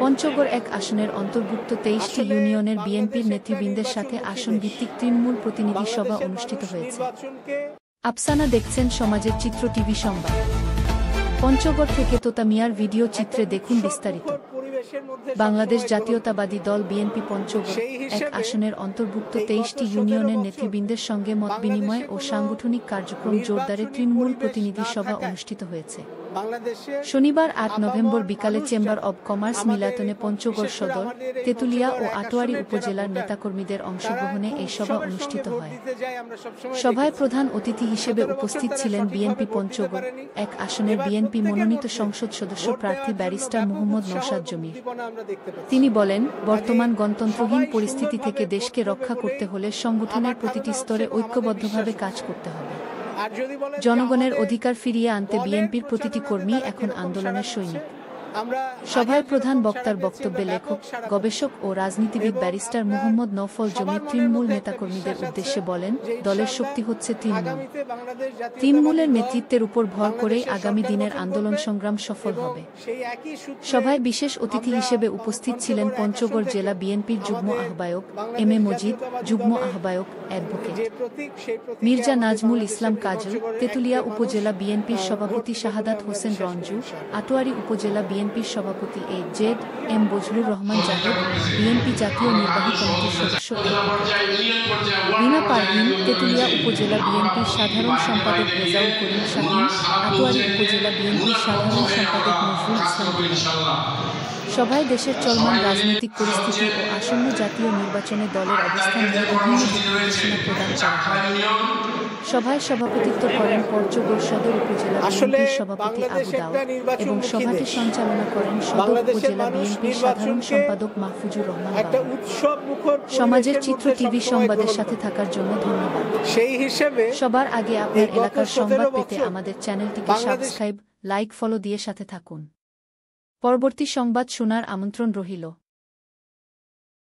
পঞ্চগড় এক আসনের অন্তর্ভুক্ত ২৩টি ইউনিয়নের বিএনপির নেতৃবৃন্দের সাথে আসন ভিত্তিক তৃণমূল প্রতিনিধি সভা অনুষ্ঠিত হয়েছে। আফসানা দেখছেন সমাজের চিত্র টিভি সংবাদ। পঞ্চগড় থেকে তোতা মিয়ার ভিডিও চিত্রে দেখুন বিস্তারিত। বাংলাদেশ জাতীয়তাবাদী দল বিএনপি পঞ্চগড় এক আসনের অন্তর্ভুক্ত ২৩টি ইউনিয়নের নেতৃবৃন্দের সঙ্গে মতবিনিময় ও সাংগঠনিক কার্যক্রম জোরদারে তৃণমূল প্রতিনিধি সভা অনুষ্ঠিত হয়েছে। শনিবার ৮ নভেম্বর বিকালে চেম্বার অব কমার্স মিলাতনে পঞ্চগড় সদর, তেঁতুলিয়া ও আটোয়ারী উপজেলার নেতাকর্মীদের অংশগ্রহণে এই সভা অনুষ্ঠিত হয়। সভায় প্রধান অতিথি হিসেবে উপস্থিত ছিলেন বিএনপি পঞ্চগড় এক আসনের বিএনপি মনোনীত সংসদ সদস্য প্রার্থী ব্যারিস্টার মোহাম্মদ নওশাদ জমির। তিনি বলেন, বর্তমান গণতন্ত্রহীন পরিস্থিতি থেকে দেশকে রক্ষা করতে হলে সংগঠনের প্রতিটি স্তরে ঐক্যবদ্ধভাবে কাজ করতে হবে। জনগণের অধিকার ফিরিয়ে আনতে বিএনপির প্রতিটি কর্মী এখন আন্দোলনের সৈনিক। সভায় প্রধান বক্তার বক্তব্যে লেখক, গবেষক ও রাজনীতিবিদ ব্যারিস্টার মোহাম্মদ নওফল জমি তৃণমূল নেতাকর্মীদের উদ্দেশ্যে বলেন, দলের শক্তি হচ্ছে তৃণমূল। তৃণমূলের নেতৃত্বের উপর ভর করেই আগামী দিনের আন্দোলন সংগ্রাম সফল হবে। সভায় বিশেষ অতিথি হিসেবে উপস্থিত ছিলেন পঞ্চগড় জেলা বিএনপির যুগ্ম আহ্বায়ক এম এ মজিদ, যুগ্ম আহ্বায়ক অ্যাডভোকেট মির্জা নাজমুল ইসলাম কাজল, তেঁতুলিয়া উপজেলা বিএনপির সভাপতি শাহাদাত হোসেন রঞ্জু, আটোয়ারী উপজেলা বিএনপির সভাপতি A Z M Bazlur Rahman Zahed, BNP জাতীয় নির্বাহী কমিটির সদস্য রিনা পারভীন, তেঁতুলিয়া উপজেলা বিএনপির সাধারণ সম্পাদক রেজাউল করিম শাহীন, আটোয়ারী উপজেলা বিএনপির সাধারণ সম্পাদক নজরুল ইসলাম। সভায় দেশের চলমান রাজনৈতিক পরিস্থিতি ও আসন্ন জাতীয় নির্বাচনে দলের অবস্থান নিয়ে বিভিন্ন দিক-নির্দেশনা প্রদান করা হয়। সভায় সভাপতিত্ব করেন পঞ্চগড় সদর উপজেলা বিএনপির সভাপতি আবু দাউদ এবং সভাটি সঞ্চালনা করেন সদর উপজেলা বিএনপির সাধারণ সম্পাদক মাহফুজুর রহমান। সমাজের চিত্র টিভি সংবাদের সাথে থাকার জন্য ধন্যবাদ। সবার আগে আপনার এলাকার সংবাদ পেতে আমাদের চ্যানেলটিকে সাবস্ক্রাইব, লাইক, ফলো দিয়ে সাথে থাকুন। পরবর্তী সংবাদ শোনার আমন্ত্রণ রহিল।